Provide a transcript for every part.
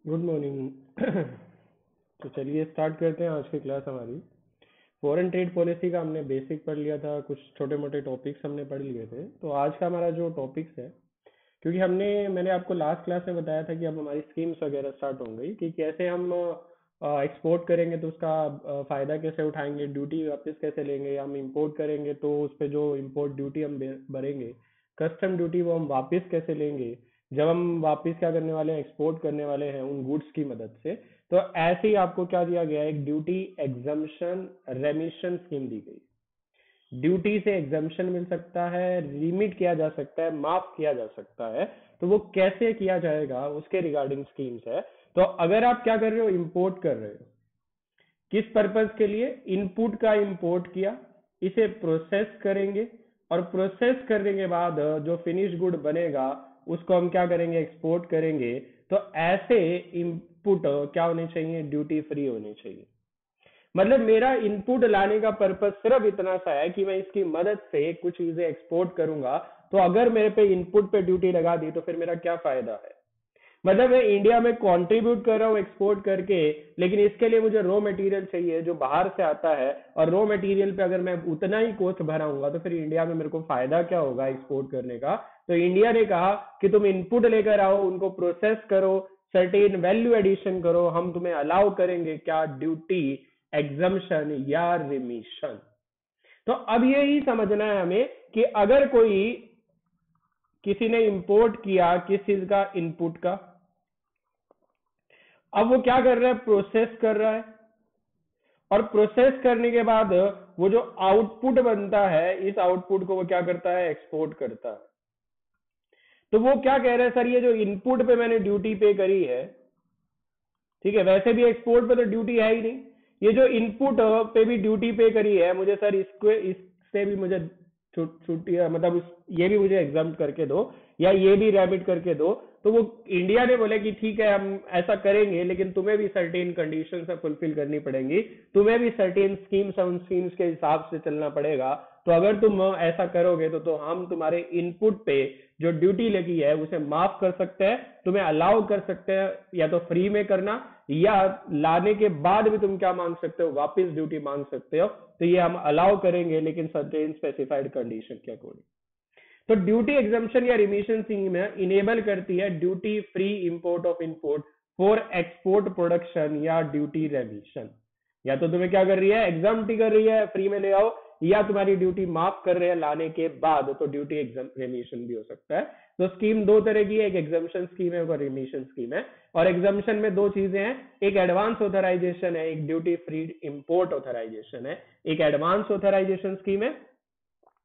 Good morning. तो चलिए start करते हैं आज की क्लास हमारी। फॉरेन ट्रेड पॉलिसी का हमने बेसिक पढ़ लिया था, कुछ छोटे मोटे टॉपिक्स हमने पढ़ लिए थे। तो आज का हमारा जो टॉपिक्स है, क्योंकि मैंने आपको लास्ट क्लास में बताया था कि अब हमारी स्कीम्स वगैरह स्टार्ट हो गई कि कैसे हम एक्सपोर्ट करेंगे तो उसका फायदा कैसे उठाएंगे, ड्यूटी वापस कैसे लेंगे, या हम इंपोर्ट करेंगे तो उस पे जो इंपोर्ट ड्यूटी हम भरेंगे, कस्टम ड्यूटी, वो हम वापस कैसे लेंगे जब हम वापस क्या करने वाले हैं, एक्सपोर्ट करने वाले हैं उन गुड्स की मदद से। तो ऐसे ही आपको क्या दिया गया है, एक ड्यूटी एग्जम्पशन रेमिशन स्कीम दी गई। ड्यूटी से एग्जम्पशन मिल सकता है, रिमिट किया जा सकता है, माफ किया जा सकता है। तो वो कैसे किया जाएगा उसके रिगार्डिंग स्कीम्स है। तो अगर आप क्या कर रहे हो, इंपोर्ट कर रहे हो, किस पर्पस के लिए, इनपुट का इंपोर्ट किया, इसे प्रोसेस करेंगे, और प्रोसेस करने के बाद जो फिनिश गुड बनेगा उसको हम क्या करेंगे, एक्सपोर्ट करेंगे। तो ऐसे इनपुट क्या होने चाहिए, ड्यूटी फ्री होने चाहिए। मतलब मेरा इनपुट लाने का पर्पस सिर्फ इतना सा है कि मैं इसकी मदद से कुछ चीजें एक्सपोर्ट करूंगा। तो अगर मेरे पे इनपुट पे ड्यूटी लगा दी तो फिर मेरा क्या फायदा है। मतलब मैं इंडिया में कंट्रीब्यूट कर रहा हूँ एक्सपोर्ट करके, लेकिन इसके लिए मुझे रॉ मटेरियल चाहिए जो बाहर से आता है, और रॉ मटेरियल पे अगर मैं उतना ही कॉस्ट भराऊंगा तो फिर इंडिया में मेरे को फायदा क्या होगा एक्सपोर्ट करने का। तो इंडिया ने कहा कि तुम इनपुट लेकर आओ, उनको प्रोसेस करो, सर्टेन वैल्यू एडिशन करो, हम तुम्हें अलाउ करेंगे क्या, ड्यूटी एग्जम्पशन या रिमिशन। तो अब यही समझना है हमें कि अगर कोई किसी ने इंपोर्ट किया किस चीज का, इनपुट का, अब वो क्या कर रहा है, प्रोसेस कर रहा है, और प्रोसेस करने के बाद वो जो आउटपुट बनता है, इस आउटपुट को वो क्या करता है, एक्सपोर्ट करता है। तो वो क्या कह रहे हैं, सर ये जो इनपुट पे मैंने ड्यूटी पे करी है, ठीक है, वैसे भी एक्सपोर्ट पे तो ड्यूटी है ही नहीं, ये जो इनपुट पे भी ड्यूटी पे करी है, मुझे सर इसको इससे भी मुझे छुट्टी, मतलब ये भी मुझे एग्जाम करके दो, या ये भी रैबिट करके दो। तो वो इंडिया ने बोले कि ठीक है हम ऐसा करेंगे, लेकिन तुम्हें भी सर्टेन कंडीशन से फुलफिल करनी पड़ेंगी, तुम्हें भी सर्टेन स्कीम्स उन स्कीम्स के हिसाब से चलना पड़ेगा। तो अगर तुम ऐसा करोगे तो हम तुम्हारे इनपुट पे जो ड्यूटी लगी है उसे माफ कर सकते हैं, तुम्हें अलाउ कर सकते हैं, या तो फ्री में करना, या लाने के बाद भी तुम क्या मांग सकते हो, वापस ड्यूटी मांग सकते हो। तो ये हम अलाउ करेंगे, लेकिन सर्टेन स्पेसिफाइड कंडीशन के अकॉर्डिंग। तो ड्यूटी एग्जम्पशन या रिमिशन स्कीम इनेबल करती है duty free import of input for export production या ड्यूटी रेमिशन। या तो तुम्हें क्या कर रही है, एग्जाम कर रही है, फ्री में ले आओ, या तुम्हारी ड्यूटी माफ कर रहे हैं लाने के बाद, तो ड्यूटी एग्जाम रेमिशन भी हो सकता है। तो स्कीम दो तरह की है, एक एग्जाम्पशन स्कीम है और रिमिशन स्कीम है। और एग्जाम्पशन में दो चीजें हैं, एक एडवांस ऑथराइजेशन है, एक ड्यूटी फ्री इंपोर्ट ऑथराइजेशन है। एक एडवांस ऑथराइजेशन स्कीम है,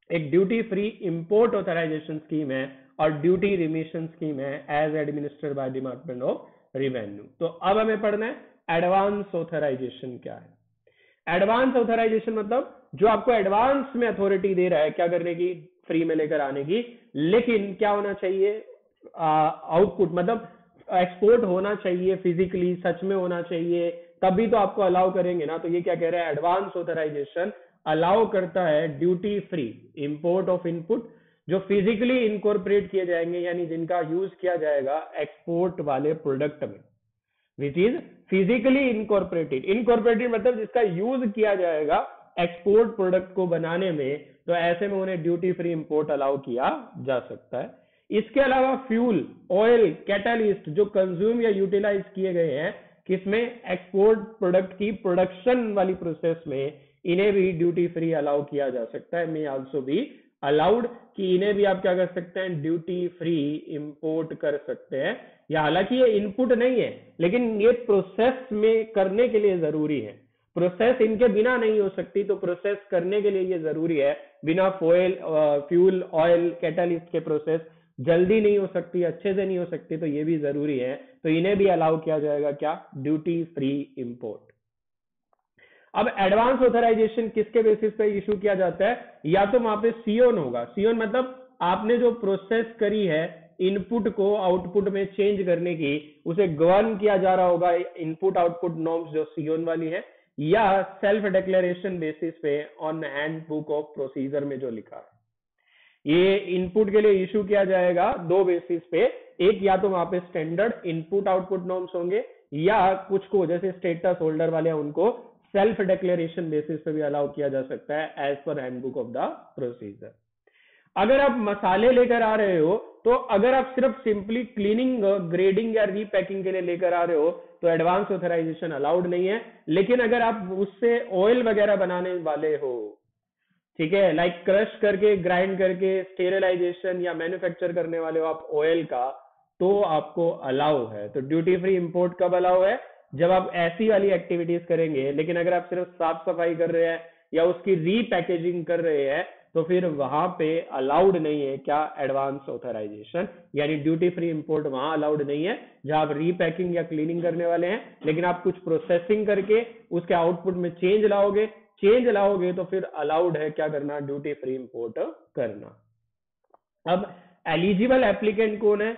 एक duty free import authorisation scheme है, और ड्यूटी रिमिशन स्कीम है as administered by department of revenue. तो अब हमें पढ़ना है एडवांस ऑथराइजेशन क्या है। एडवांस ऑथराइजेशन मतलब जो आपको एडवांस में अथॉरिटी दे रहा है क्या करने की, फ्री में लेकर आने की, लेकिन क्या होना चाहिए, आउटपुट, मतलब एक्सपोर्ट होना चाहिए, फिजिकली सच में होना चाहिए, तभी तो आपको अलाउ करेंगे ना। तो ये क्या कह रहा है, एडवांस ऑथराइजेशन अलाउ करता है duty free import of input जो फिजिकली इनकॉर्पोरेट किए जाएंगे, यानी जिनका यूज किया जाएगा एक्सपोर्ट वाले प्रोडक्ट में, which is physically incorporated. Incorporated मतलब जिसका यूज किया जाएगा एक्सपोर्ट प्रोडक्ट को बनाने में, तो ऐसे में उन्हें ड्यूटी फ्री इंपोर्ट अलाउ किया जा सकता है। इसके अलावा फ्यूल, ऑयल, कैटालिस्ट जो कंज्यूम या यूटिलाइज किए गए हैं किसमें, एक्सपोर्ट प्रोडक्ट की प्रोडक्शन वाली प्रोसेस में, इन्हें भी ड्यूटी फ्री अलाउ किया जा सकता है, मे आल्सो बी अलाउड, कि इन्हें भी आप क्या कर सकते हैं, ड्यूटी फ्री इंपोर्ट कर सकते हैं। या हालांकि ये इनपुट नहीं है, लेकिन ये प्रोसेस में करने के लिए जरूरी है, प्रोसेस इनके बिना नहीं हो सकती, तो प्रोसेस करने के लिए ये जरूरी है। बिना फ्यूल, ऑयल, कैटालिस्ट के प्रोसेस जल्दी नहीं हो सकती, अच्छे से नहीं हो सकती, तो ये भी जरूरी है। तो इन्हें भी अलाउ किया जाएगा क्या, ड्यूटी फ्री इंपोर्ट। अब एडवांस ऑथराइजेशन किसके बेसिस पे इशू किया जाता है, या तो वहां पे सीओन होगा, सीओन मतलब आपने जो प्रोसेस करी है इनपुट को आउटपुट में चेंज करने की, उसे गवर्न किया जा रहा होगा इनपुट आउटपुट नॉर्म्स जो सीओन वाली है, या सेल्फ डिक्लेरेशन बेसिस पे on hand book of procedure में जो लिखा है। ये इनपुट के लिए इशू किया जाएगा दो बेसिस पे, एक या तो वहां पे स्टैंडर्ड इनपुट आउटपुट नॉर्म्स होंगे, या कुछ को जैसे स्टेटस होल्डर वाले हैं उनको सेल्फ डिक्लेरेशन बेसिस पे भी अलाउ किया जा सकता है as per handbook of the procedure. अगर आप मसाले लेकर आ रहे हो, तो अगर आप सिर्फ सिंपली क्लीनिंग, ग्रेडिंग या रीपैकिंग के लिए लेकर आ रहे हो तो एडवांस ऑथराइजेशन अलाउड नहीं है। लेकिन अगर आप उससे ऑयल वगैरह बनाने वाले हो, ठीक है, लाइक क्रश करके ग्राइंड करके स्टेरिलाइजेशन या मैन्युफैक्चर करने वाले हो आप ऑयल का, तो आपको अलाउ है। तो ड्यूटी फ्री इंपोर्ट कब अलाउ है? जब आप ऐसी वाली एक्टिविटीज करेंगे। लेकिन अगर आप सिर्फ साफ सफाई कर रहे हैं या उसकी रीपैकेजिंग कर रहे हैं तो फिर वहां पे अलाउड नहीं है क्या? एडवांस ऑथराइजेशन, यानी ड्यूटी फ्री इंपोर्ट वहां अलाउड नहीं है जहां आप रीपैकिंग या क्लीनिंग करने वाले हैं। लेकिन आप कुछ प्रोसेसिंग करके उसके आउटपुट में चेंज लाओगे तो फिर अलाउड है क्या करना? ड्यूटी फ्री इंपोर्ट करना। अब एलिजिबल एप्लीकेंट कौन है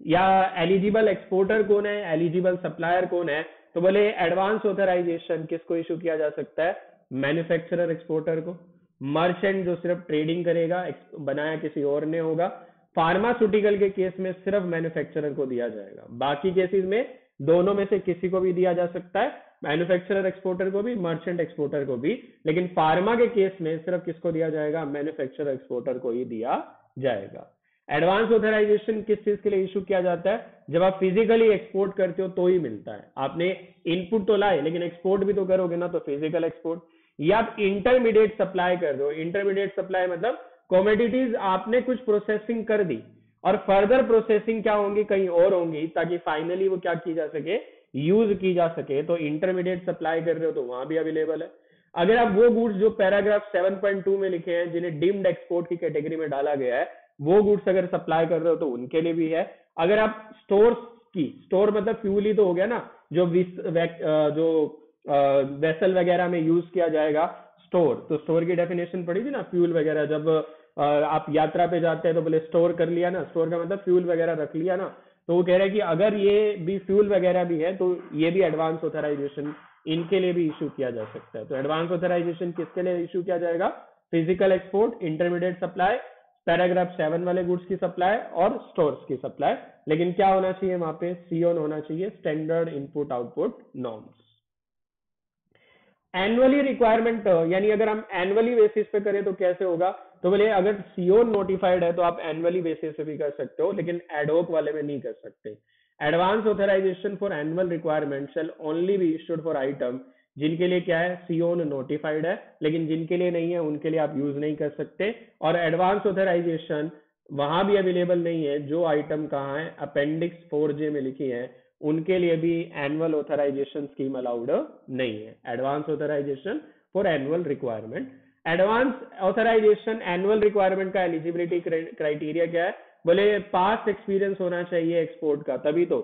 या एलिजिबल एक्सपोर्टर कौन है, एलिजिबल सप्लायर कौन है? तो बोले एडवांस ऑथराइजेशन किसको इशू किया जा सकता है? मैन्युफैक्चरर एक्सपोर्टर को। मर्चेंट जो सिर्फ ट्रेडिंग करेगा, बनाया किसी और ने होगा। फार्मास्यूटिकल के केस में सिर्फ मैन्युफैक्चरर को दिया जाएगा, बाकी केसेस में दोनों में से किसी को भी दिया जा सकता है, मैन्युफैक्चरर एक्सपोर्टर को भी, मर्चेंट एक्सपोर्टर को भी। लेकिन फार्मा के केस में सिर्फ किसको दिया जाएगा? मैन्युफैक्चरर एक्सपोर्टर को ही दिया जाएगा। एडवांस ऑथराइजेशन किस चीज के लिए इशू किया जाता है? जब आप फिजिकली एक्सपोर्ट करते हो तो ही मिलता है। आपने इनपुट तो लाए लेकिन एक्सपोर्ट भी तो करोगे ना, तो फिजिकल एक्सपोर्ट। या आप इंटरमीडिएट सप्लाई कर रहे हो, इंटरमीडिएट सप्लाई मतलब कॉमोडिटीज आपने कुछ प्रोसेसिंग कर दी और फर्दर प्रोसेसिंग क्या होंगी? कहीं और होंगी, ताकि फाइनली वो क्या की जा सके? यूज की जा सके। तो इंटरमीडिएट सप्लाई कर रहे हो तो वहां भी अवेलेबल है। अगर आप वो गुड्स जो पैराग्राफ 7.2 में लिखे हैं जिन्हें डीम्ड एक्सपोर्ट की कैटेगरी में डाला गया है, वो गुड्स अगर सप्लाई कर रहे हो तो उनके लिए भी है। अगर आप स्टोर मतलब फ्यूल ही तो हो गया ना, जो वेसल वगैरह में यूज किया जाएगा, स्टोर। तो स्टोर की डेफिनेशन पड़ी थी ना, फ्यूल वगैरह। जब आप यात्रा पे जाते हैं तो बोले स्टोर कर लिया ना, स्टोर का मतलब फ्यूल वगैरह रख लिया ना। तो वो कह रहे हैं कि अगर ये भी फ्यूल वगैरह भी है तो ये भी एडवांस ऑथराइजेशन इनके लिए भी इशू किया जा सकता है। तो एडवांस ऑथराइजेशन किसके लिए इशू किया जाएगा? Physical export, intermediate supply, paragraph 7 वाले गुड्स की सप्लाई और स्टोर्स की सप्लाई। लेकिन क्या होना चाहिए वहां पे? सीओन होना चाहिए, standard input output norms. Annually requirement, यानी अगर हम एनुअली बेसिस पे करें तो कैसे होगा? तो बोले अगर सीओन नोटिफाइड है तो आप एनुअली बेसिस पे भी कर सकते हो, लेकिन एडहोक वाले में नहीं कर सकते। Advance authorisation for annual requirement shall only be issued for item जिनके लिए क्या है? सीओन नोटिफाइड है, लेकिन जिनके लिए नहीं है उनके लिए आप यूज नहीं कर सकते। और एडवांस ऑथराइजेशन वहां भी अवेलेबल नहीं है जो आइटम कहाँ है? अपेंडिक्स 4J में लिखी है, उनके लिए भी एनुअल ऑथराइजेशन स्कीम अलाउड नहीं है। Advance authorisation for annual requirement. Advance authorization annual requirement का एलिजिबिलिटी क्राइटेरिया क्या है? बोले पास्ट एक्सपीरियंस होना चाहिए एक्सपोर्ट का, तभी तो,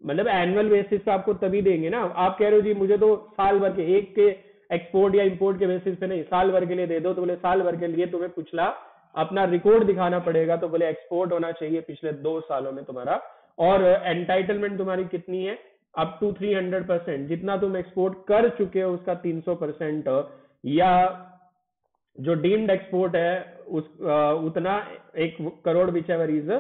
मतलब एनुअल बेसिस पे आपको तभी देंगे ना। आप कह रहे हो जी मुझे तो साल भर के, एक के एक्सपोर्ट या इंपोर्ट के बेसिस पे नहीं, साल भर के लिए दे दो। तो बोले साल भर के लिए तुम्हें पिछला अपना रिकॉर्ड दिखाना पड़ेगा। तो बोले एक्सपोर्ट होना चाहिए पिछले 2 सालों में तुम्हारा। और एंटाइटलमेंट तुम्हारी कितनी है? अप टू 300%, जितना तुम एक्सपोर्ट कर चुके हो उसका 300%, या जो डीम्ड एक्सपोर्ट है उतना 1 crore whichever is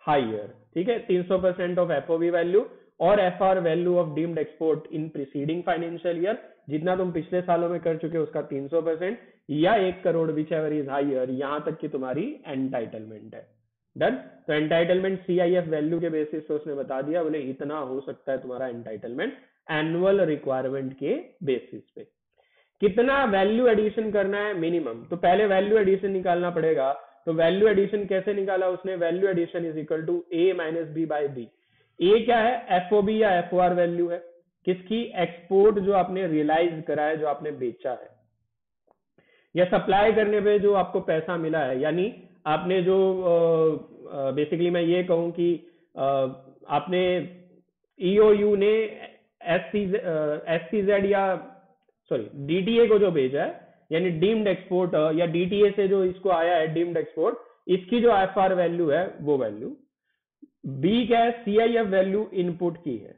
higher. ठीक है, 300% ऑफ एफओबी वैल्यू और FR value of deemed export in preceding financial year, जितना तुम पिछले सालों में कर चुके हो उसका 300%, या 1 crore whichever is higher, यहां तक की तुम्हारी एंटाइटलमेंट है। डन। तो एंटाइटलमेंट सीआईएफ वैल्यू के बेसिस पे उसने बता दिया, बोले इतना हो सकता है तुम्हारा एंटाइटलमेंट एनुअल रिक्वायरमेंट के बेसिस पे। कितना वैल्यू एडिशन करना है? मिनिमम। तो पहले वैल्यू एडिशन निकालना पड़ेगा। तो वैल्यू एडिशन कैसे निकाला उसने? Value addition is equal to A minus B by B. A क्या है? एफओबी या एफओआर वैल्यू है किसकी? एक्सपोर्ट जो आपने रियलाइज करा है, जो आपने बेचा है, या सप्लाई करने पे जो आपको पैसा मिला है। यानी आपने जो बेसिकली मैं ये कहूं कि आपने ईओयू ने एससीजेड या सॉरी डीटीए को जो भेजा है, यानी डीम्ड एक्सपोर्ट, या डीटीए से जो इसको आया है डीम्ड एक्सपोर्ट, इसकी जो एफआर वैल्यू है वो वैल्यू। बी क्या है? सीआईएफ वैल्यू इनपुट की है।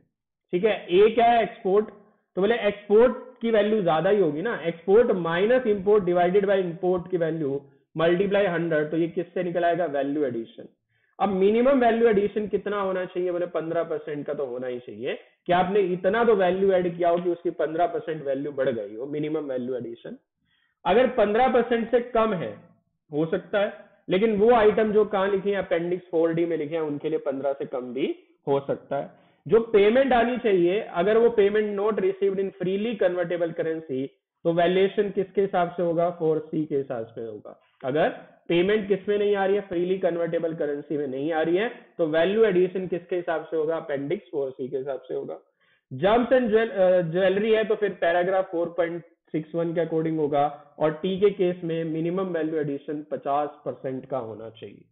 ठीक है। ए क्या है? एक्सपोर्ट। तो बोले एक्सपोर्ट की वैल्यू ज्यादा ही होगी ना, export minus import divided by import की वैल्यू मल्टीप्लाई 100, तो ये किससे निकल आएगा, वैल्यू एडिशन। अब मिनिमम वैल्यू एडिशन कितना होना चाहिए, बोले 15% का तो होना ही चाहिए कि आपने इतना तो वैल्यू ऐड किया हो कि उसकी 15% वैल्यू बढ़ गई हो, मिनिमम वैल्यू एडिशन। अगर 15% से कम है, हो सकता है, लेकिन वो आइटम जो कहाँ लिखे हैं, अपेंडिक्स 4D में लिखे हैं, उनके लिए 15 से कम भी हो सकता है। जो पेमेंट आनी चाहिए, अगर वो payment not received in freely convertible currency, तो वैल्यूएशन किसके हिसाब से होगा, 4C के हिसाब से होगा। अगर पेमेंट किसमें नहीं आ रही है, फ्रीली कन्वर्टेबल करेंसी में नहीं आ रही है, तो वैल्यू एडिशन किसके हिसाब से होगा, अपेंडिक्स 4C के हिसाब से होगा। जम्स एंड ज्वेलरी है तो फिर पैराग्राफ 4.61 के अकॉर्डिंग होगा, और टी के केस में मिनिमम वैल्यू एडिशन 50% का होना चाहिए।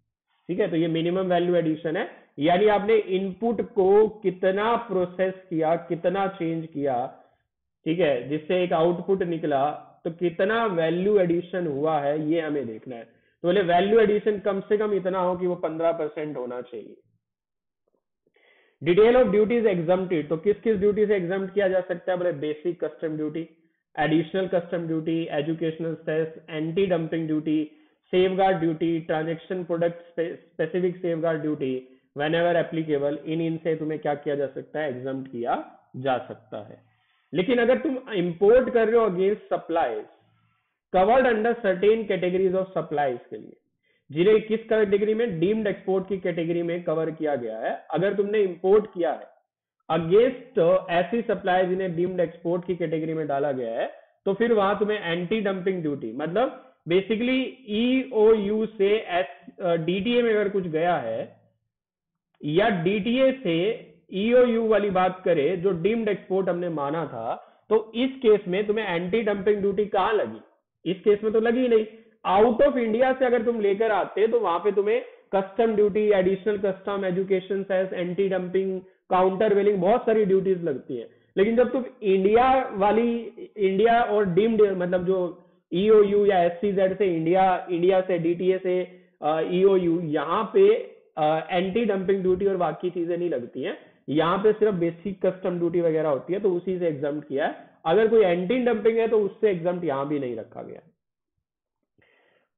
ठीक है, तो ये मिनिमम वैल्यू एडिशन है, यानी आपने इनपुट को कितना प्रोसेस किया, कितना चेंज किया, ठीक है, जिससे एक आउटपुट निकला, तो कितना वैल्यू एडिशन हुआ है ये हमें देखना है। तो बोले वैल्यू एडिशन कम से कम इतना हो कि वो 15% होना चाहिए। डिटेल ऑफ ड्यूटीज एग्जम्प्टेड, तो किस किस ड्यूटी से एग्जम्प्ट किया जा सकता है, बोले basic custom duty, additional custom duty, educational cess, anti dumping duty, safeguard duty, transaction product specific safeguard duty, whenever applicable, इनसे तुम्हें क्या किया जा सकता है, एग्जम्प्ट किया जा सकता है। लेकिन अगर तुम इंपोर्ट कर रहे हो against supplies covered under certain categories of supplies के लिए, जिन्हें किस कैटेगरी में, डीम्ड एक्सपोर्ट की कैटेगरी में कवर किया गया है, अगर तुमने इंपोर्ट किया है अगेंस्ट ऐसी सप्लाई जिन्हें डीम्ड एक्सपोर्ट की कैटेगरी में डाला गया है, तो फिर वहां तुम्हें एंटी डंपिंग ड्यूटी, मतलब बेसिकली ईओयू से डीटीए में अगर कुछ गया है, या डीटीए से ईओयू वाली बात करें जो डीम्ड एक्सपोर्ट हमने माना था, तो इस केस में तुम्हें एंटी डंपिंग ड्यूटी कहां लगी, इस केस में तो लगी नहीं। आउट ऑफ इंडिया से अगर तुम लेकर आते तो वहां पे तुम्हें custom duty, additional custom, education cess, anti dumping, countervailing, बहुत सारी ड्यूटीज लगती है। लेकिन जब तुम इंडिया और डीम्ड, मतलब जो ईओयू या एससीजेड से इंडिया से डीटीए से ईओयू, यहाँ पे एंटी डंपिंग ड्यूटी और बाकी चीजें नहीं लगती हैं, यहाँ पे सिर्फ बेसिक कस्टम ड्यूटी वगैरह होती है, तो उसी से एग्जम्प्ट किया है। अगर कोई एंटी डंपिंग है तो उससे एग्जम्प्ट यहाँ भी नहीं रखा गया।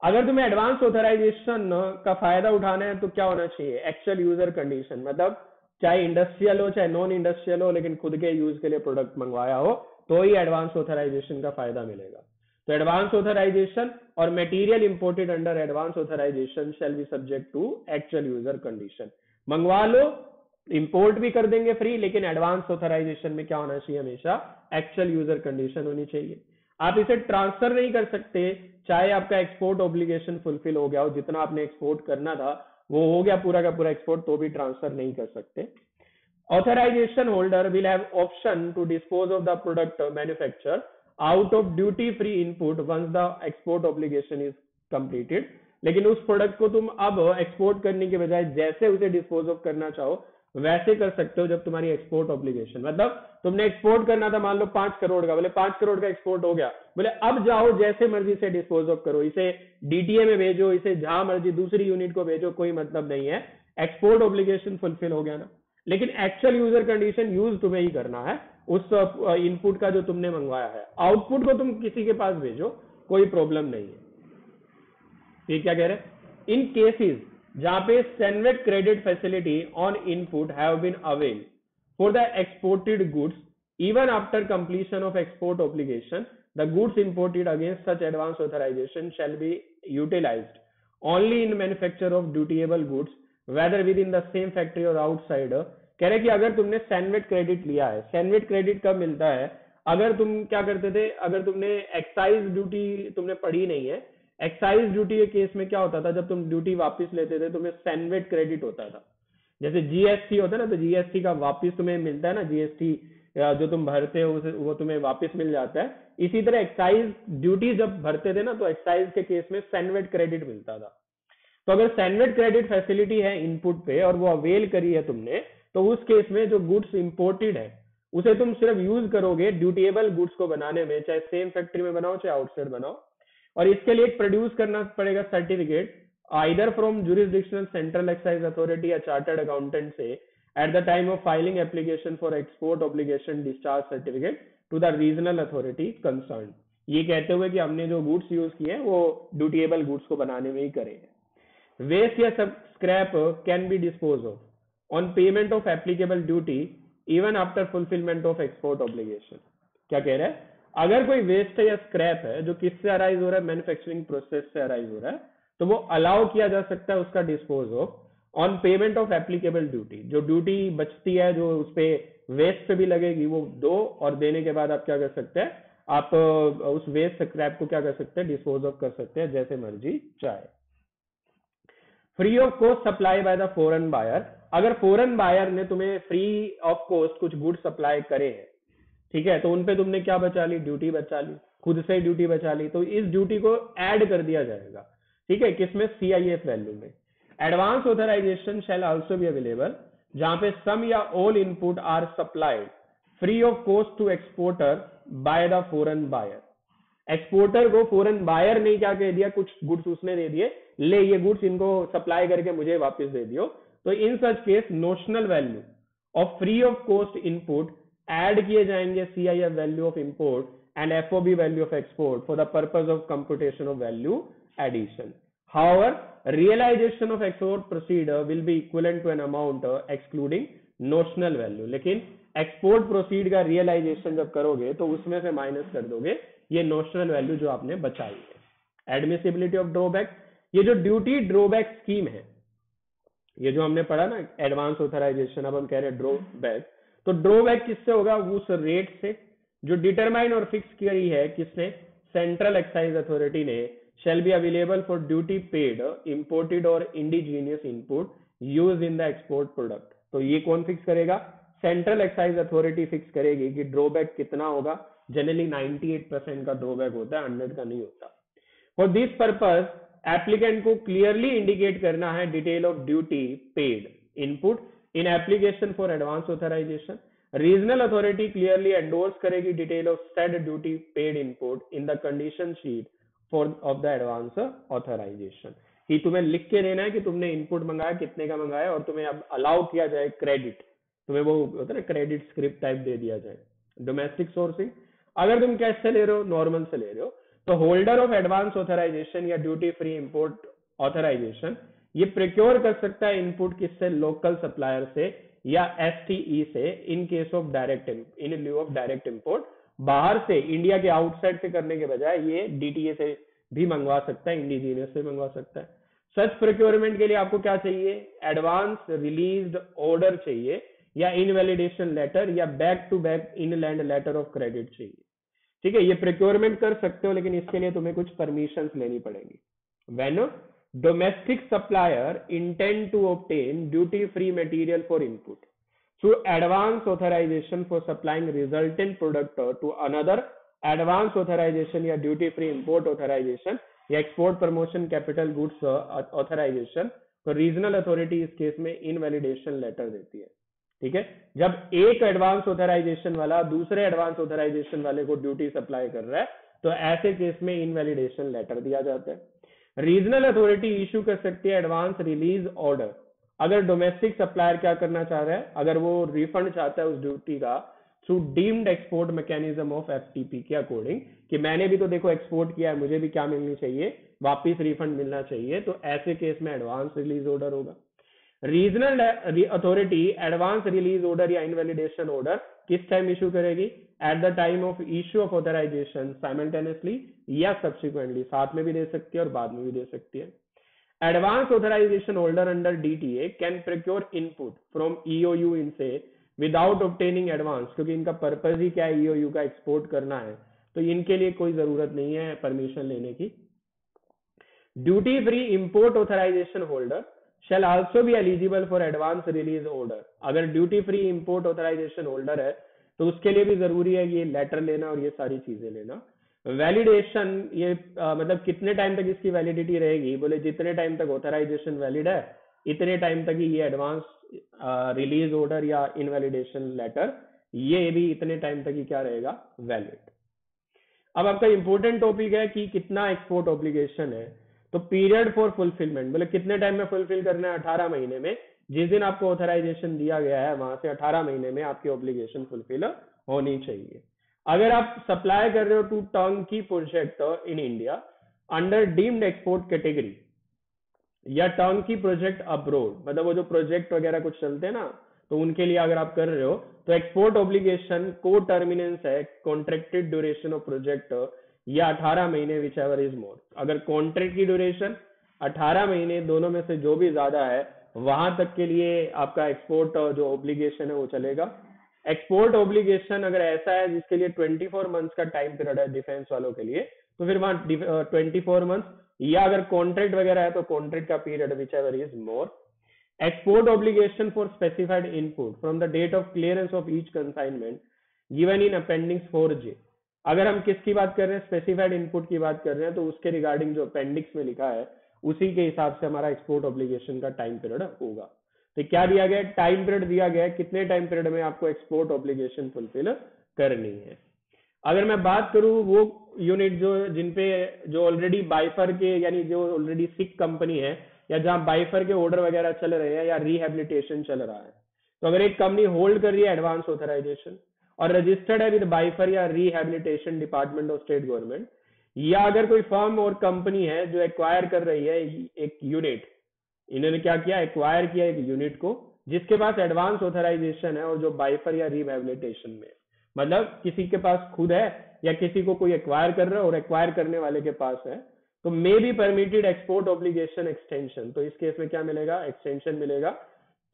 अगर तुम्हें एडवांस ऑथराइजेशन का फायदा उठाना है तो क्या होना चाहिए, एक्चुअल यूजर कंडीशन, मतलब चाहे इंडस्ट्रियल हो चाहे नॉन इंडस्ट्रियल हो, लेकिन खुद के यूज के लिए प्रोडक्ट मंगवाया हो, तो ही एडवांस ऑथराइजेशन का फायदा मिलेगा। तो एडवांस ऑथराइजेशन और material imported under advance authorization shall be subject to actual user condition. मंगवा लो, इंपोर्ट भी कर देंगे फ्री, लेकिन एडवांस ऑथराइजेशन में क्या होना चाहिए, हमेशा एक्चुअल यूजर कंडीशन होनी चाहिए। आप इसे ट्रांसफर नहीं कर सकते, चाहे आपका एक्सपोर्ट ऑब्लिगेशन फुलफिल हो गया हो, जितना आपने एक्सपोर्ट करना था वो हो गया पूरा का पूरा एक्सपोर्ट, तो भी ट्रांसफर नहीं कर सकते। Authorization holder will have option to dispose of the product manufactured out of duty free input once the export obligation is completed। लेकिन उस प्रोडक्ट को तुम अब एक्सपोर्ट करने के बजाय जैसे उसे डिस्पोज ऑफ करना चाहो वैसे कर सकते हो जब तुम्हारी एक्सपोर्ट ऑब्लिगेशन, मतलब तुमने एक्सपोर्ट करना था मान लो 5 करोड़ का, बोले 5 करोड़ का एक्सपोर्ट हो गया, बोले अब जाओ जैसे मर्जी से डिस्पोज ऑफ करो, इसे डीटीए में भेजो, इसे जहां मर्जी दूसरी यूनिट को भेजो, कोई मतलब नहीं है, एक्सपोर्ट ऑब्लिगेशन फुलफिल हो गया ना। लेकिन एक्चुअल यूजर कंडीशन यूज तुम्हें ही करना है उस इनपुट का जो तुमने मंगवाया है, आउटपुट को तुम किसी के पास भेजो, कोई प्रॉब्लम नहीं है। ये क्या कह रहे हैं, इन केसेस जहां पे CENVAT credit facility on input have been avail for the exported goods even after completion of export obligation, the goods imported against such advance authorization shall be utilized only in manufacture of dutiable goods whether within the same factory और outside. कह रहे कि अगर तुमने CENVAT credit लिया है, CENVAT credit कब मिलता है, अगर तुम क्या करते थे, अगर तुमने एक्साइज ड्यूटी तुमने पढ़ी नहीं है, एक्साइज ड्यूटी के केस में क्या होता था, जब तुम ड्यूटी वापस लेते थे तुम्हें सैनवेट क्रेडिट होता था। जैसे जीएसटी होता है ना, तो जीएसटी का वापस तुम्हें मिलता है ना, जीएसटी जो तुम भरते हो वो तुम्हें वापस मिल जाता है। इसी तरह एक्साइज ड्यूटी जब भरते थे ना, तो एक्साइज के केस में सैनवेट क्रेडिट मिलता था। तो अगर सैनवेट क्रेडिट फैसिलिटी है इनपुट पे और वो अवेल करी है तुमने, तो उस केस में जो गुड्स इंपोर्टेड है उसे तुम सिर्फ यूज करोगे ड्यूटीएबल गुड्स को बनाने में, चाहे सेम फैक्ट्री में बनाओ चाहे आउटसाइड बनाओ, और इसके लिए एक प्रोड्यूस करना पड़ेगा certificate either from jurisdictional central excise authority या चार्टर्ड अकाउंटेंट से at the time of filing application for export obligation discharge certificate to the regional authority concern. ये कहते हुए कि हमने जो गुड्स यूज किए हैं वो ड्यूटीएबल गुड्स को बनाने में ही करे हैं। वेस्ट या सब scrap can be dispose of on payment of applicable duty even after fulfilment of export obligation. क्या कह रहा है, अगर कोई वेस्ट है या स्क्रैप है जो किससे अराइज हो रहा है, मैन्युफैक्चरिंग प्रोसेस से अराइज हो रहा है, तो वो अलाउ किया जा सकता है उसका dispose of on payment of applicable duty. जो ड्यूटी बचती है जो उस पे वेस्ट पे भी लगेगी वो दो, और देने के बाद आप क्या कर सकते हैं, आप उस वेस्ट स्क्रैप को क्या कर सकते हैं, डिस्पोज ऑफ कर सकते हैं जैसे मर्जी चाहे। Free of cost supply by the foreign buyer, अगर फॉरेन बायर ने तुम्हें फ्री ऑफ कॉस्ट कुछ गुड सप्लाई करे हैं, ठीक है, तो उनपे तुमने क्या बचा ली, ड्यूटी बचा ली, खुद से ड्यूटी बचा ली, तो इस ड्यूटी को ऐड कर दिया जाएगा, ठीक है, किसमें, CIF वैल्यू में। Advance authorization shall also be available, जहां पे सम या all input are supplied free of cost to exporter by the foreign buyer. Exporter को फॉरेन बायर ने क्या कह दिया, कुछ गुड्स उसने दे दिए, ले ये गुड्स इनको सप्लाई करके मुझे वापस दे दियो, तो in such case notional value of free of cost input add किए जाएंगे CIF value of import and FOB value of export for the purpose of computation of value addition. However realisation of export proceeds will be equivalent to an amount excluding notional value. लेकिन export proceed का realisation जब करोगे तो उसमें से minus कर दोगे ये नोशनल वैल्यू जो आपने बचाई है। एडमिसिबिलिटी ऑफ ड्रॉबैक, ये जो ड्यूटी ड्रॉबैक स्कीम है, ये जो हमने पढ़ा ना एडवांस ऑथराइजेशन, अब हम कह रहे हैं ड्रॉबैक, तो ड्रॉबैक किससे होगा, उस रेट से जो डिटरमाइन और फिक्स करी है किसने, सेंट्रल एक्साइज अथॉरिटी ने, shall be available for duty paid imported or indigenous input used in the export product। तो ये कौन फिक्स करेगा, सेंट्रल एक्साइज अथॉरिटी फिक्स करेगी कि ड्रॉबैक कितना होगा। जनरली 98% का ड्रॉबैक होता है, 100 का नहीं होता। फॉर दिस पर्पज एप्लीकेंट को क्लियरली इंडिकेट करना है detail of duty paid input in application for advance authorisation. Regional authority clearly endorse करेगी detail of said duty paid input in the condition sheet for of the advance authorisation. कि तुम्हें लिख के देना है कि तुमने इनपुट मंगाया, कितने का मंगाया, और तुम्हें अब अलाउ किया जाए क्रेडिट, तुम्हें वो होता है ना क्रेडिट स्क्रिप्ट टाइप दे दिया जाए। डोमेस्टिक सोर्सिंग, अगर तुम कैश से ले रहे हो, नॉर्मल से ले रहे हो, तो होल्डर ऑफ एडवांस ऑथराइजेशन या ड्यूटी फ्री इंपोर्ट ऑथराइजेशन ये प्रिक्योर कर सकता है इनपुट किससे, लोकल सप्लायर से या STE से, in case of direct in लिeu of direct import. बाहर से इंडिया के आउटसाइड से करने के बजाय ये DTA से भी मंगवा सकता है, इंडिजीनियस से मंगवा सकता है। सच प्रोक्योरमेंट के लिए आपको क्या चाहिए, एडवांस रिलीज्ड ऑर्डर चाहिए, या इनवैलिडेशन लेटर, या back to back inland letter of credit चाहिए। ठीक है, ये प्रोक्योरमेंट कर सकते हो, लेकिन इसके लिए तुम्हें कुछ परमिशंस लेनी पड़ेगी। When domestic supplier intend to obtain duty free material for input through advance authorization for supplying resultant product to another advance authorization या duty free import authorization या export promotion capital goods authorization, तो regional authority इस case में invalidation letter देती है। ठीक है, जब एक एडवांस ऑथराइजेशन वाला दूसरे एडवांस ऑथराइजेशन वाले को ड्यूटी सप्लाई कर रहा है, तो ऐसे केस में इनवैलिडेशन लेटर दिया जाता है। रीजनल अथॉरिटी इशू कर सकती है एडवांस रिलीज ऑर्डर, अगर डोमेस्टिक सप्लायर क्या करना चाह रहा है, अगर वो रिफंड चाहता है उस ड्यूटी का through deemed export mechanism of FTP के अकॉर्डिंग, कि मैंने भी तो देखो एक्सपोर्ट किया है, मुझे भी क्या मिलनी चाहिए, वापिस रिफंड मिलना चाहिए, तो ऐसे केस में एडवांस रिलीज ऑर्डर होगा। Regional authority advance release order या इनवैलिडेशन ऑर्डर किस टाइम इशू करेगी, at the time of issue of authorization simultaneously या सब्सिक्वेंटली, साथ में भी दे सकती है और बाद में भी दे सकती है। Advance authorization holder under DTA can procure input from EOU इनसे without obtaining advance, क्योंकि इनका पर्पज ही क्या है, EOU का एक्सपोर्ट करना है, तो इनके लिए कोई जरूरत नहीं है परमिशन लेने की। Duty free import authorization holder shall also be eligible for advance release order। अगर duty free import authorization holder है तो उसके लिए भी जरूरी है ये लेटर लेना और ये सारी चीजें लेना। वैलिडेशन, ये मतलब कितने टाइम तक इसकी वैलिडिटी रहेगी, बोले जितने टाइम तक ऑथराइजेशन वैलिड है इतने टाइम तक ही ये एडवांस रिलीज ऑर्डर या इनवैलिडेशन लेटर ये भी इतने टाइम तक ही क्या रहेगा, वैलिड। अब आपका इंपॉर्टेंट टॉपिक है कि कितना एक्सपोर्ट ऑब्लिगेशन है, तो पीरियड फॉर फुलफिलमेंट, बोले कितने टाइम में फुलफिल करना है, 18 महीने में, जिस दिन आपको ऑथराइजेशन दिया गया है वहां से 18 महीने में आपकी ऑब्लिगेशन फुलफिल होनी चाहिए। अगर आप सप्लाई कर रहे हो to turnkey project in India under deemed export category या टर्नकी प्रोजेक्ट अब्रोड, मतलब वो जो प्रोजेक्ट वगैरह कुछ चलते हैं ना, तो उनके लिए अगर आप कर रहे हो तो एक्सपोर्ट ऑब्लिगेशन को टर्मिनेंस है कॉन्ट्रैक्टेड ड्यूरेशन ऑफ प्रोजेक्ट या 18 महीने विच एवर इज मोर। अगर कॉन्ट्रैक्ट की ड्यूरेशन 18 महीने दोनों में से जो भी ज्यादा है वहां तक के लिए आपका एक्सपोर्ट जो ऑब्लिगेशन है वो चलेगा। एक्सपोर्ट ऑब्लिगेशन अगर ऐसा है जिसके लिए 24 मंथ्स का टाइम पीरियड है डिफेंस वालों के लिए, तो फिर वहां 24 मंथ्स, या अगर कॉन्ट्रैक्ट वगैरह है तो कॉन्ट्रैक्ट का period whichever is more. Export obligation for specified input from the date of clearance of each consignment given in appendix 4J। अगर हम किसकी बात कर रहे हैं, स्पेसिफाइड इनपुट की बात कर रहे हैं, तो उसके रिगार्डिंग जो अपेंडिक्स में लिखा है उसी के हिसाब से हमारा एक्सपोर्ट ऑब्लिगेशन का टाइम पीरियड होगा। तो क्या दिया गया है, टाइम पीरियड दिया गया है, कितने टाइम पीरियड में आपको एक्सपोर्ट ऑब्लिगेशन फुलफिल करनी है। अगर मैं बात करूं वो यूनिट जो जिनपे जो ऑलरेडी बाइफर के यानी जो ऑलरेडी सिक कंपनी है या जहां बाइफर के ऑर्डर वगैरह चल रहे हैं या रिहेबिलिटेशन चल रहा है, तो अगर एक कंपनी होल्ड कर रही है एडवांस ऑथराइजेशन और रजिस्टर्ड है विद बाइफर या rehabilitation department of state government, या अगर कोई फर्म और कंपनी है जो एक्वायर कर रही है एक यूनिट, इन्होंने क्या किया, एक्वायर किया एक यूनिट को जिसके पास एडवांस ऑथराइजेशन है और जो बाइफर या रिहेबिलिटेशन में, मतलब किसी के पास खुद है या किसी को कोई एक्वायर कर रहा है और एक्वायर करने वाले के पास है, तो may be permitted export obligation extension. तो इस केस में क्या मिलेगा, एक्सटेंशन मिलेगा।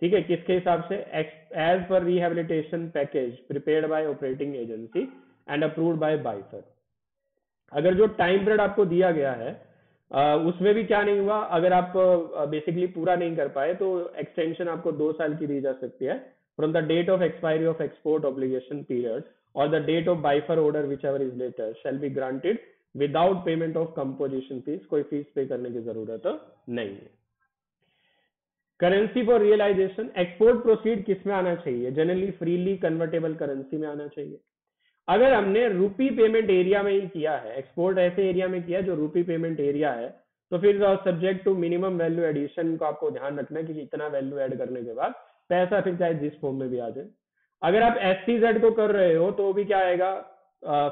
ठीक है, किसके हिसाब से, as per rehabilitation package prepared by operating agency and approved by BIFR. अगर जो टाइम पीरियड आपको दिया गया है उसमें भी क्या नहीं हुआ, अगर आप बेसिकली पूरा नहीं कर पाए तो एक्सटेंशन आपको 2 साल की दी जा सकती है from the date of expiry of export obligation period और the date of BIFR order whichever is later shall be granted without payment of composition fees. कोई फीस पे करने की जरूरत नहीं है। Currency for realisation, export proceed किस में आना चाहिए, जनरली फ्रीली कन्वर्टेबल करेंसी में आना चाहिए। अगर हमने रूपी पेमेंट एरिया में ही किया है, एक्सपोर्ट ऐसे एरिया में किया है जो रूपी पेमेंट एरिया है, तो फिर subject to minimum value addition को आपको ध्यान रखना है कि इतना वैल्यू ऐड करने के बाद पैसा फिर चाहे जिस फॉर्म में भी आ जाए। अगर आप SCZ को कर रहे हो तो भी क्या आएगा,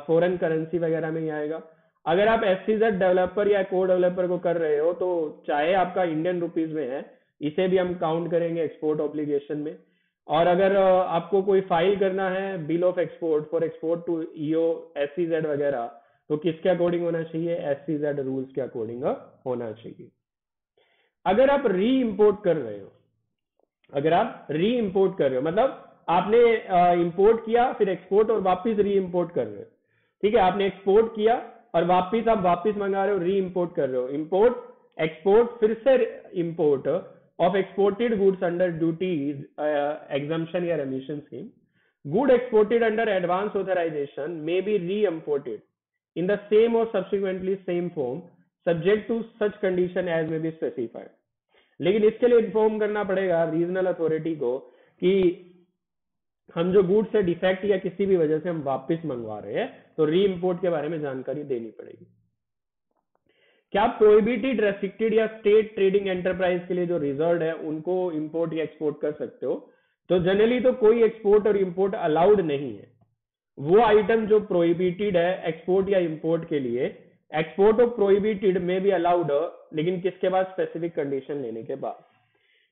फॉरेन करेंसी वगैरह में ही आएगा। अगर आप SCZ डेवलपर या को डेवलपर को कर रहे हो तो चाहे आपका इंडियन रुपीज में है, इसे भी हम काउंट करेंगे एक्सपोर्ट ऑब्लिगेशन में। और अगर आपको कोई फाइल करना है bill of export for export to EO SCZ वगैरह, तो किसके अकॉर्डिंग होना चाहिए, SCZ रूल्स के अकॉर्डिंग होना चाहिए। अगर आप री इम्पोर्ट कर रहे हो, अगर आप री इम्पोर्ट कर रहे हो मतलब आपने इंपोर्ट किया फिर एक्सपोर्ट और वापस री इम्पोर्ट कर रहे हो, ठीक है, आपने एक्सपोर्ट किया और वापस आप वापस मंगा रहे हो, री इम्पोर्ट कर रहे हो, इंपोर्ट एक्सपोर्ट फिर से import of exported goods under duties exemption या remission scheme. Good exported under advance authorization may be re-imported in the same or subsequently same form subject to such condition as may be specified. लेकिन इसके लिए inform करना पड़ेगा regional authority को कि हम जो गुड्स से डिफेक्ट या किसी भी वजह से हम वापस मंगवा रहे हैं, तो री इम्पोर्ट के बारे में जानकारी देनी पड़ेगी। क्या प्रोहिबिटेड, रेस्ट्रिक्टेड या स्टेट ट्रेडिंग एंटरप्राइज के लिए जो रिजर्व है उनको इंपोर्ट या एक्सपोर्ट कर सकते हो, तो जनरली तो कोई एक्सपोर्ट और इंपोर्ट अलाउड नहीं है। वो आइटम जो प्रोहिबिटेड है एक्सपोर्ट या इंपोर्ट के लिए, एक्सपोर्ट ऑफ प्रोहिबिटेड में भी अलाउड, लेकिन किसके बाद, स्पेसिफिक कंडीशन लेने के बाद।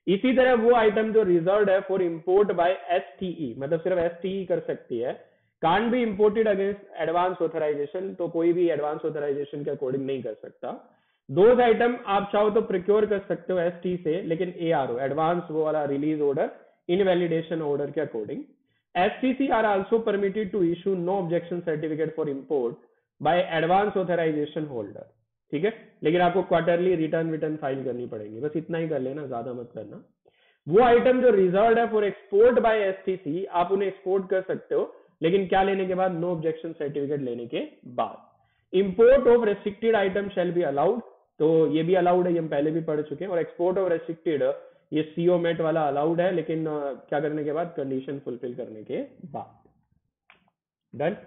इसी तरह वो आइटम जो रिजर्व है फॉर इंपोर्ट बाय STE, मतलब सिर्फ STE कर सकती है, can't be imported against advance authorisation, तो कोई भी एडवांस ऑथराइजेशन के अकॉर्डिंग नहीं कर सकता। दोज आइटम आप चाहो तो प्रिक्योर कर सकते हो ST से, लेकिन ARO एडवांस वो वाला रिलीज ऑर्डर इनवैलिडेशन ऑर्डर के according. STC are also permitted to issue no objection certificate for import by advance authorisation holder, ठीक है, लेकिन आपको क्वार्टरली रिटर्न फाइल करनी पड़ेगी, बस इतना ही कर लेना, ज्यादा मत करना। वो आइटम जो रिजर्व है फॉर एक्सपोर्ट बाय STC, आप उन्हें एक्सपोर्ट कर सकते हो, लेकिन क्या लेने के बाद, नो ऑब्जेक्शन सर्टिफिकेट लेने के बाद। Import of restricted item shall be allowed, तो ये भी अलाउड है, ये हम पहले भी पढ़ चुके हैं। और एक्सपोर्ट ऑफ रेस्ट्रिक्टेड ये CO मेट वाला अलाउड है, लेकिन क्या करने के बाद, कंडीशन फुलफिल करने के बाद। डन,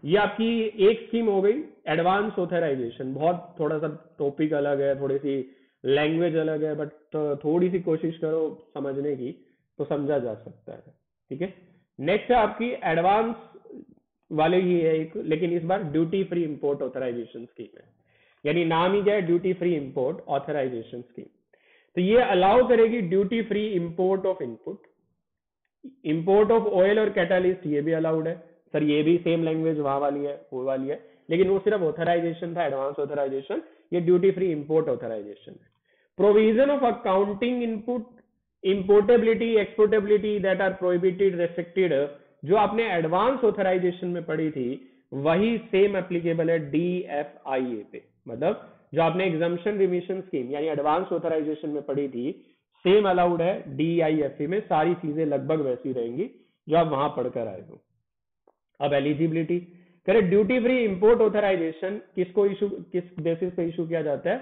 ये आपकी एक स्कीम हो गई एडवांस ऑथराइजेशन। बहुत थोड़ा सा टॉपिक अलग है, थोड़ी सी लैंग्वेज अलग है, बट थोड़ी सी कोशिश करो समझने की तो समझा जा सकता है, ठीक है। नेक्स्ट है आपकी एडवांस वाले ही है एक, लेकिन इस बार duty free import authorisation scheme है, यानी नाम ही क्या है, duty free import authorisation scheme. तो ये अलाउ करेगी duty free import of input, import of oil और कैटालिस्ट ये भी अलाउड है। सर ये भी सेम लैंग्वेज वहां वाली है, वो वाली है, लेकिन वो सिर्फ ऑथराइजेशन था, एडवांस ऑथराइजेशन, ये ड्यूटी फ्री इंपोर्ट ऑथराइजेशन है। Provision of accounting input, importability, exportability that are prohibited, restricted, जो आपने एडवांस ऑथराइजेशन में पढ़ी थी वही सेम एप्लीकेबल है DFIA पे। मतलब जो आपने एग्जाम्पशन रिमिशन स्कीम यानी एडवांस ऑथराइजेशन में पढ़ी थी, सेम अलाउड है DIFA में, सारी चीजें लगभग वैसी रहेंगी जो आप वहां पढ़कर आए हो। अब एलिजिबिलिटी करें, ड्यूटी फ्री इंपोर्ट ऑथराइजेशन किसको इशू, किस बेसिस पे इशू किया जाता है,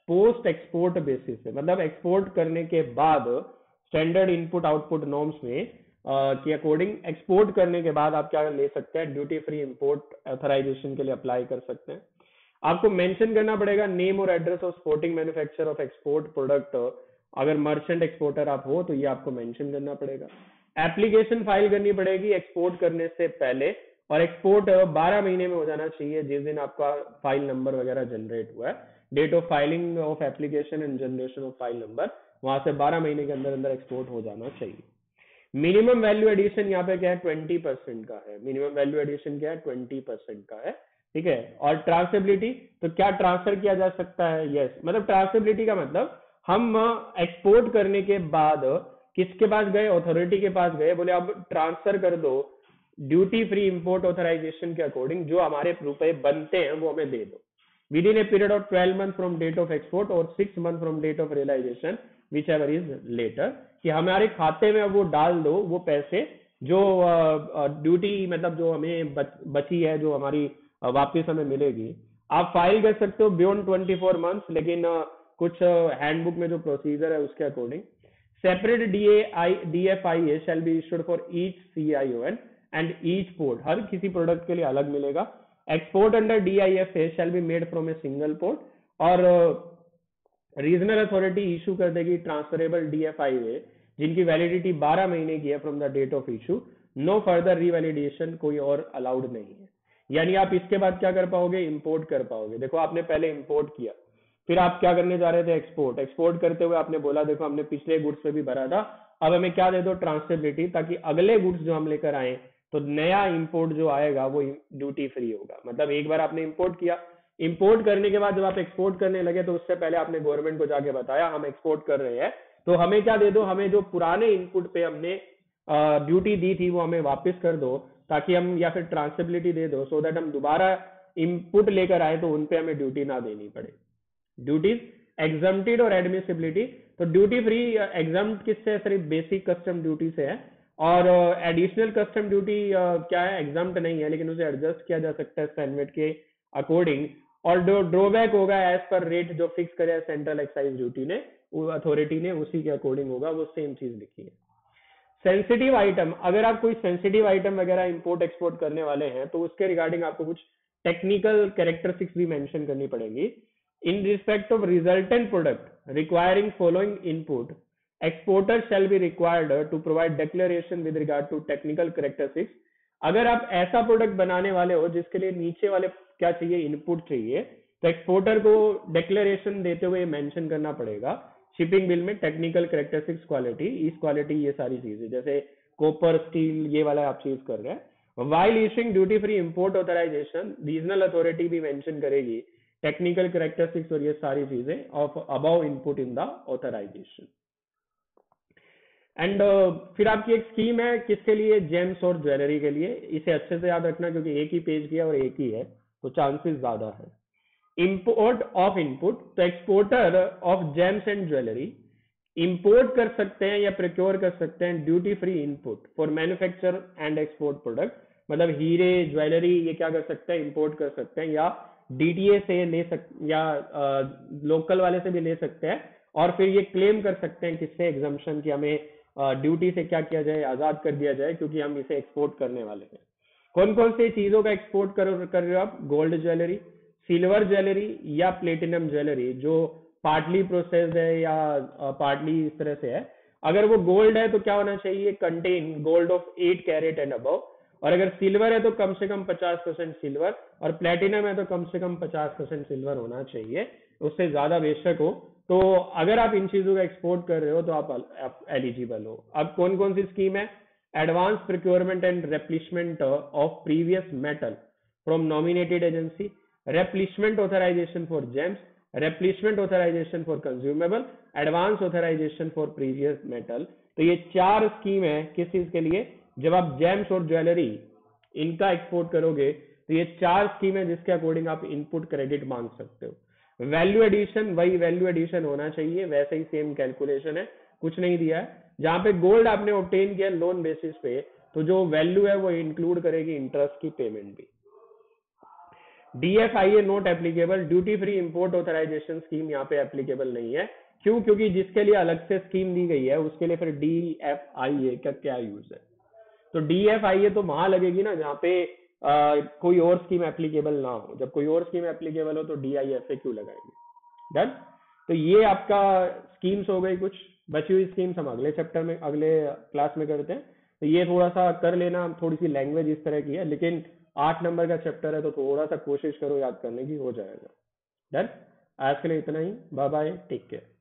पोस्ट एक्सपोर्ट बेसिस पे। मतलब एक्सपोर्ट करने के बाद स्टैंडर्ड इनपुट आउटपुट नॉर्म्स में के अकॉर्डिंग एक्सपोर्ट करने के बाद आप क्या ले सकते हैं, ड्यूटी फ्री इंपोर्ट ऑथराइजेशन के लिए अप्लाई कर सकते हैं। आपको मेंशन करना पड़ेगा नेम और address of sporting manufacture of export product, अगर मर्चेंट एक्सपोर्टर आप हो तो ये आपको मेंशन करना पड़ेगा। एप्लीकेशन फाइल करनी पड़ेगी एक्सपोर्ट करने से पहले, और एक्सपोर्ट 12 महीने में हो जाना चाहिए जिस दिन आपका फाइल नंबर वगैरह जनरेट हुआ है। Date of filing of application and generation of file number, वहां से 12 महीने के अंदर अंदर एक्सपोर्ट हो जाना चाहिए। मिनिमम वैल्यू एडिशन यहाँ पे क्या है, 20% का है। मिनिमम वैल्यू एडिशन क्या है, 20% का है, ठीक है। और ट्रांसफरेबिलिटी, तो क्या ट्रांसफर किया जा सकता है, यस। मतलब ट्रांसफरेबिलिटी का मतलब हम एक्सपोर्ट करने के बाद किसके पास गए, अथॉरिटी के पास गए, बोले अब ट्रांसफर कर दो ड्यूटी फ्री इंपोर्ट ऑथराइजेशन के अकॉर्डिंग, जो हमारे रुपए बनते हैं वो हमें दे दो within a period of 12 month from date of export और 6 month from date of realisation whichever is later, कि हमारे खाते में अब वो डाल दो वो पैसे जो ड्यूटी मतलब जो हमें बची है, जो हमारी वापस हमें मिलेगी। आप फाइल कर सकते हो बियॉन्ड 24 मंथ्स, लेकिन कुछ हैंडबुक में जो प्रोसीजर है उसके according separate DFIA shall be issued for each CION and each port, हर किसी प्रोडक्ट के लिए अलग मिलेगा। Export under DIFA shall be made from a single port, और रीजनल अथॉरिटी इशू कर देगी ट्रांसफरेबल DFIA जिनकी वैलिडिटी 12 महीने की है from the date of issue. No further revalidation कोई और अलाउड नहीं है, यानी आप इसके बाद क्या कर पाओगे, इंपोर्ट कर पाओगे। देखो आपने पहले इंपोर्ट किया, फिर आप क्या करने जा रहे थे, एक्सपोर्ट। एक्सपोर्ट करते हुए आपने बोला देखो हमने पिछले गुड्स पे भी भरा था, अब हमें क्या दे दो, ट्रांसफरेबिलिटी, ताकि अगले गुड्स जो हम लेकर आए तो नया इंपोर्ट जो आएगा वो ड्यूटी फ्री होगा। मतलब एक बार आपने इंपोर्ट किया, इंपोर्ट करने के बाद जब आप एक्सपोर्ट करने लगे तो उससे पहले आपने गवर्नमेंट को जाके बताया हम एक्सपोर्ट कर रहे हैं, तो हमें क्या दे दो, हमें जो पुराने इनपुट पे हमने ड्यूटी दी थी वो हमें वापस कर दो, ताकि हम, या फिर ट्रांसफरेबिलिटी दे दो सो दैट हम दोबारा इनपुट लेकर आए तो उनपे हमें ड्यूटी ना देनी पड़े। ड्यूटीज एग्जम्प्टेड और एडमिसिबिलिटी, तो ड्यूटी फ्री एग्जम्प्ट किससे है, सिर्फ बेसिक कस्टम ड्यूटी से है, और एडिशनल कस्टम ड्यूटी क्या है, एग्जम्प्ट नहीं है, लेकिन उसे एडजस्ट किया जा सकता है स्टैंडर्ड के अकॉर्डिंग। और जो ड्रॉबैक होगा एज पर रेट जो फिक्स करे सेंट्रल एक्साइज ड्यूटी ने, अथॉरिटी ने, उसी के अकॉर्डिंग होगा, वो सेम चीज लिखी है। सेंसिटिव आइटम, अगर आप कोई सेंसिटिव आइटम वगैरह इंपोर्ट एक्सपोर्ट करने वाले हैं तो उसके रिगार्डिंग आपको कुछ टेक्निकल कैरेक्टरिस्टिक्स भी मेंशन करनी पड़ेगी। In respect of resultant product requiring following input, exporter shall be required to provide declaration with regard to technical characteristics. अगर आप ऐसा प्रोडक्ट बनाने वाले हो जिसके लिए नीचे वाले क्या चाहिए, इनपुट चाहिए, तो एक्सपोर्टर को डिक्लेरेशन देते हुए मेंशन करना पड़ेगा शिपिंग बिल में, टेक्निकल कैरेक्टरिस्टिक्स, क्वालिटी, इस क्वालिटी, ये सारी चीजें, जैसे कॉपर, स्टील, ये वाला आप चीज कर रहे हैं। While issuing duty free import authorisation, regional authority भी मेंशन करेगी टेक्निकल कैरेक्टरिस्टिक्स और ये सारी चीजें of above input in the authorisation. And फिर आपकी एक स्कीम है किसके लिए, जेम्स और ज्वेलरी के लिए। इसे अच्छे से याद रखना क्योंकि एक ही पेज की है और एक ही है तो चांसेस ज्यादा है। इंपोर्ट ऑफ इनपुट, तो exporter of James and jewellery import कर सकते हैं या प्रोक्योर कर सकते हैं duty free input for manufacture and export product. मतलब हीरे, ज्वेलरी, ये क्या कर सकते हैं, इंपोर्ट कर सकते हैं, या DTA से ले सकते, या लोकल वाले से भी ले सकते हैं, और फिर ये क्लेम कर सकते हैं किससे, एग्जम्पशन, कि हमें ड्यूटी से क्या किया जाए, आजाद कर दिया जाए क्योंकि हम इसे एक्सपोर्ट करने वाले हैं। कौन कौन सी चीजों का एक्सपोर्ट कर रहे हो आप, गोल्ड ज्वेलरी, सिल्वर ज्वेलरी या प्लेटिनम ज्वेलरी जो पार्टली प्रोसेस्ड है या पार्टली इस तरह से है। अगर वो गोल्ड है तो क्या होना चाहिए, contain gold of 8 carrot and above, और अगर सिल्वर है तो कम से कम 50% सिल्वर, और प्लेटिनम है तो कम से कम 50% सिल्वर होना चाहिए, उससे ज्यादा बेशक हो। तो अगर आप इन चीजों का एक्सपोर्ट कर रहे हो तो आप एलिजिबल हो। अब कौन कौन सी स्कीम है? Advance procurement and replenishment of precious metal from nominated agency, replenishment authorisation for gems, replenishment authorisation for consumable, advance authorisation for precious metal. तो ये 4 स्कीम है किस चीज के लिए? जब आप जेम्स और ज्वेलरी इनका एक्सपोर्ट करोगे तो ये 4 स्कीम है जिसके अकॉर्डिंग आप इनपुट क्रेडिट मांग सकते हो। वैल्यू एडिशन, वही वैल्यू एडिशन होना चाहिए, वैसे ही सेम कैलकुलेशन है, कुछ नहीं दिया है। जहां पे गोल्ड आपने ऑब्टेन किया लोन बेसिस पे, तो जो वैल्यू है वो इंक्लूड करेगी इंटरेस्ट की पेमेंट भी। DFIA not applicable, duty free import authorisation scheme यहाँ पे एप्लीकेबल नहीं है। क्यों? क्योंकि जिसके लिए अलग से स्कीम दी गई है उसके लिए फिर DFIA का क्या यूज है? तो DFIA तो वहां लगेगी ना जहाँ पे कोई और स्कीम एप्लीकेबल ना हो। जब कोई और स्कीम एप्लीकेबल हो तो DIFA क्यों लगाएंगे? डन। तो ये आपका स्कीम्स हो गई कुछ, बची हुई स्कीम्स हम अगले चैप्टर में, अगले क्लास में करते हैं। तो ये थोड़ा सा कर लेना, थोड़ी सी लैंग्वेज इस तरह की है, लेकिन 8 नंबर का चैप्टर है तो थोड़ा सा कोशिश करो याद करने की, हो जाएगा। डन। आज के लिए इतना ही, बाय बाय, टेक केयर।